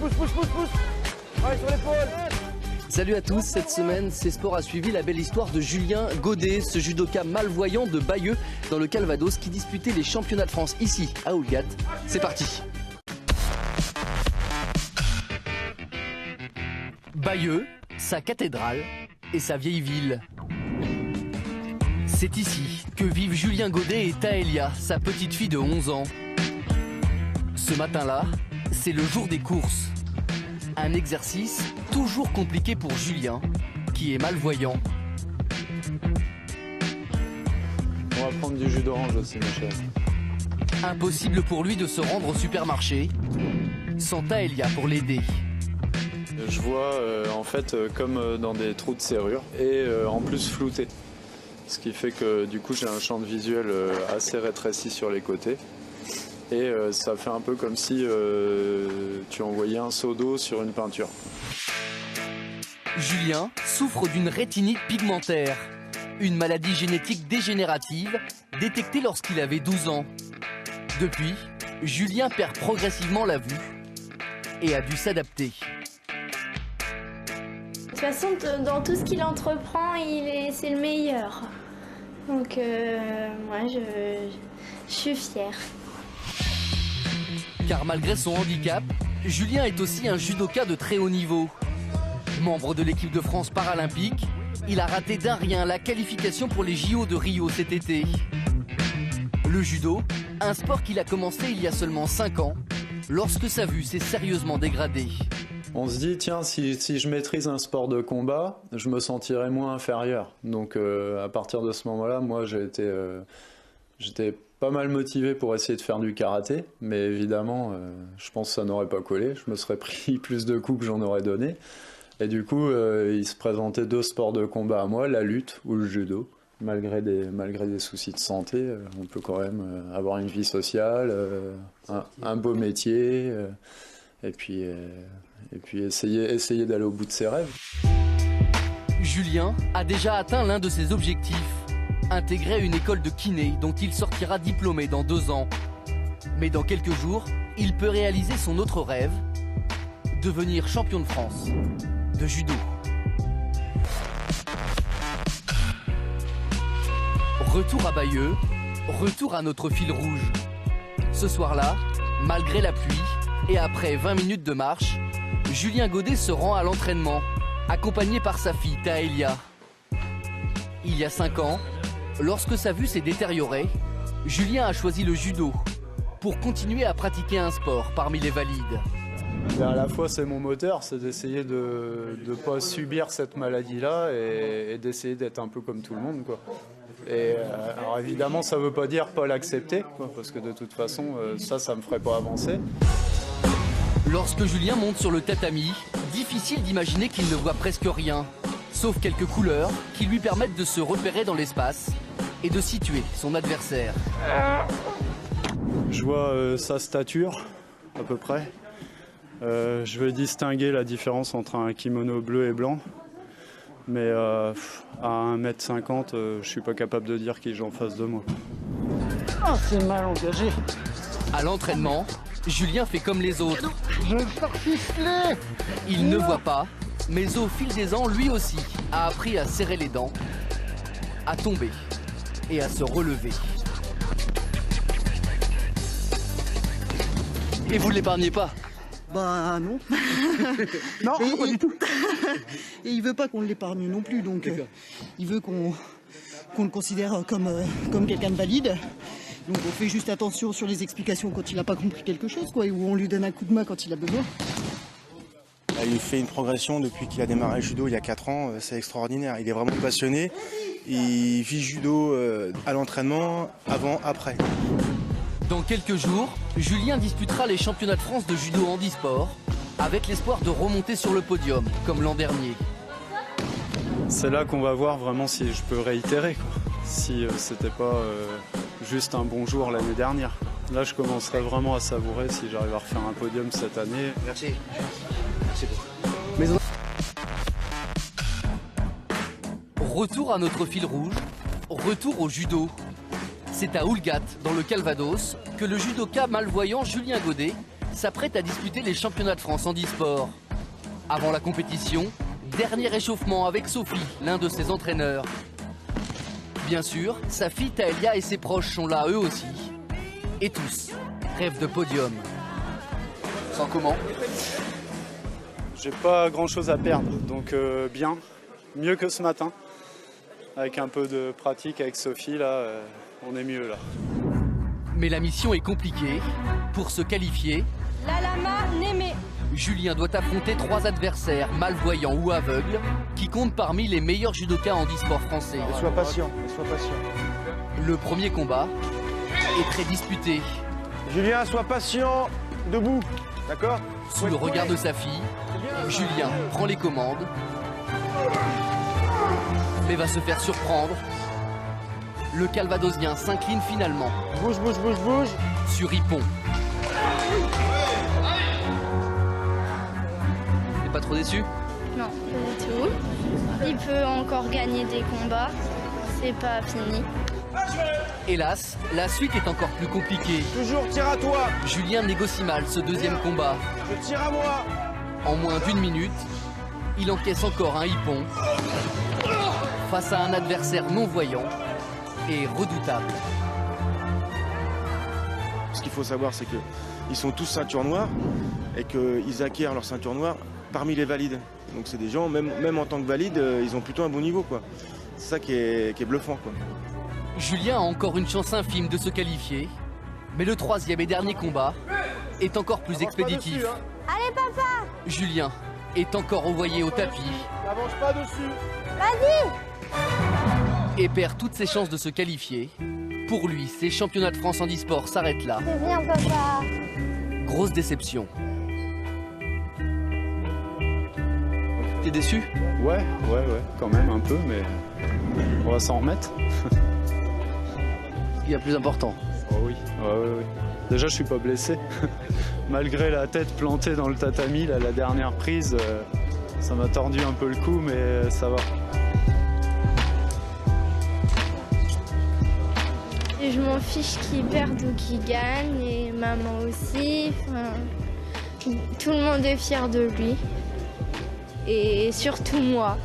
Ouais, sur l'épaule. Salut à tous, cette semaine, C'est Sport a suivi la belle histoire de Julien Godet, ce judoka malvoyant de Bayeux dans le Calvados qui disputait les championnats de France ici à Oulgat. C'est parti. Bayeux, sa cathédrale et sa vieille ville. C'est ici que vivent Julien Godet et Taëlia, sa petite fille de 11 ans. Ce matin-là, c'est le jour des courses. Un exercice toujours compliqué pour Julien, qui est malvoyant. On va prendre du jus d'orange aussi, Michel. Impossible pour lui de se rendre au supermarché, sans Taëlia pour l'aider. Je vois en fait comme dans des trous de serrure et en plus flouté. Ce qui fait que du coup j'ai un champ de visuel assez rétréci sur les côtés. Et ça fait un peu comme si tu envoyais un seau d'eau sur une peinture. Julien souffre d'une rétinite pigmentaire, une maladie génétique dégénérative détectée lorsqu'il avait 12 ans. Depuis, Julien perd progressivement la vue et a dû s'adapter. De toute façon, dans tout ce qu'il entreprend, c'est le meilleur. Donc, moi, je suis fière. Car malgré son handicap, Julien est aussi un judoka de très haut niveau. Membre de l'équipe de France paralympique, il a raté d'un rien la qualification pour les JO de Rio cet été. Le judo, un sport qu'il a commencé il y a seulement 5 ans, lorsque sa vue s'est sérieusement dégradée. On se dit, tiens, si je maîtrise un sport de combat, je me sentirais moins inférieur. Donc à partir de ce moment-là, moi j'étais pas mal motivé pour essayer de faire du karaté, mais évidemment, je pense que ça n'aurait pas collé. Je me serais pris plus de coups que j'en aurais donné. Et du coup, il se présentait 2 sports de combat à moi, la lutte ou le judo. Malgré des soucis de santé, on peut quand même avoir une vie sociale, un beau métier, et puis essayer d'aller au bout de ses rêves. Julien a déjà atteint l'un de ses objectifs. Intégrer une école de kiné dont il sortira diplômé dans 2 ans. Mais dans quelques jours, il peut réaliser son autre rêve, devenir champion de France de judo. Retour à Bayeux, retour à notre fil rouge. Ce soir-là, malgré la pluie et après 20 minutes de marche, Julien Godet se rend à l'entraînement, accompagné par sa fille Taëlia. Il y a 5 ans, lorsque sa vue s'est détériorée, Julien a choisi le judo pour continuer à pratiquer un sport parmi les valides. Et à la fois, c'est mon moteur, c'est d'essayer de ne pas subir cette maladie-là et d'essayer d'être un peu comme tout le monde, quoi. Et alors évidemment, ça ne veut pas dire pas l'accepter, quoi, parce que de toute façon, ça me ferait pas avancer. Lorsque Julien monte sur le tatami, difficile d'imaginer qu'il ne voit presque rien, sauf quelques couleurs qui lui permettent de se repérer dans l'espace et de situer son adversaire. Je vois sa stature, à peu près. Je vais distinguer la différence entre un kimono bleu et blanc. Mais à 1m50, je ne suis pas capable de dire qui j'ai en face de moi. Ah, c'est mal engagé. À l'entraînement, Julien fait comme les autres. Je vais faire ficeler. Il ne voit pas, mais au fil des ans, lui aussi a appris à serrer les dents, à tomber et à se relever. Et vous ne l'épargnez pas? Bah non. Non, pas du tout. Et il veut pas qu'on l'épargne non plus, donc il veut qu'on le considère comme quelqu'un de valide. Donc on fait juste attention sur les explications quand il n'a pas compris quelque chose, quoi, ou on lui donne un coup de main quand il a besoin. Il fait une progression depuis qu'il a démarré le judo il y a 4 ans, c'est extraordinaire. Il est vraiment passionné, il vit judo à l'entraînement, avant, après. Dans quelques jours, Julien disputera les championnats de France de judo handisport avec l'espoir de remonter sur le podium, comme l'an dernier. C'est là qu'on va voir vraiment si je peux réitérer, quoi. Si c'était pas juste un bon jour l'année dernière. Là, je commencerai vraiment à savourer si j'arrive à refaire un podium cette année. Merci. Merci beaucoup. Mais retour à notre fil rouge, retour au judo. C'est à Oulgat, dans le Calvados, que le judoka malvoyant Julien Godet s'apprête à disputer les championnats de France handisport. Avant la compétition, dernier échauffement avec Sophie, l'un de ses entraîneurs. Bien sûr, sa fille Taëlia et ses proches sont là eux aussi. Et tous rêvent de podium. Sans comment? J'ai pas grand chose à perdre, donc bien, mieux que ce matin. Avec un peu de pratique avec Sophie, là, on est mieux là. Mais la mission est compliquée. Pour se qualifier, Lalama Némé. Julien doit affronter 3 adversaires malvoyants ou aveugles qui comptent parmi les meilleurs judokas handisport français. Sois patient, sois patient. Le premier combat est très disputé. Julien, sois patient, debout, d'accord? Sous le regard de sa fille, Julien prend les commandes, mais va se faire surprendre. Le Calvadosien s'incline finalement. Bouge, bouge, bouge, bouge. Sur Ippon. T'es pas trop déçu? Non, pas du tout. Il peut encore gagner des combats. C'est pas fini. Hélas, la suite est encore plus compliquée. Toujours, tire à toi. Julien négocie mal ce deuxième combat. Je tire à moi. En moins d'1 minute, il encaisse encore un hippon face à un adversaire non-voyant et redoutable. Ce qu'il faut savoir, c'est qu'ils sont tous ceinture noire et qu'ils acquièrent leur ceinture noire parmi les valides. Donc c'est des gens, même en tant que valides, ils ont plutôt un bon niveau, quoi. C'est ça qui est bluffant, quoi. Julien a encore une chance infime de se qualifier, mais le 3e et dernier combat est encore plus expéditif. Allez papa. Julien est encore envoyé au tapis. N'avance pas dessus. Vas-y. Et perd toutes ses chances de se qualifier. Pour lui, ces championnats de France handisport s'arrêtent là. C'est bien papa. Grosse déception. T'es déçu? Ouais, quand même un peu, mais on va s'en remettre. Il y a plus important. Oh oui, ouais. Déjà, je suis pas blessé. Malgré la tête plantée dans le tatami, là, la dernière prise, ça m'a tordu un peu le cou, mais ça va. Et je m'en fiche qu'ils perdent ou qu'ils gagnent, et maman aussi. Enfin, tout le monde est fier de lui. Et surtout moi.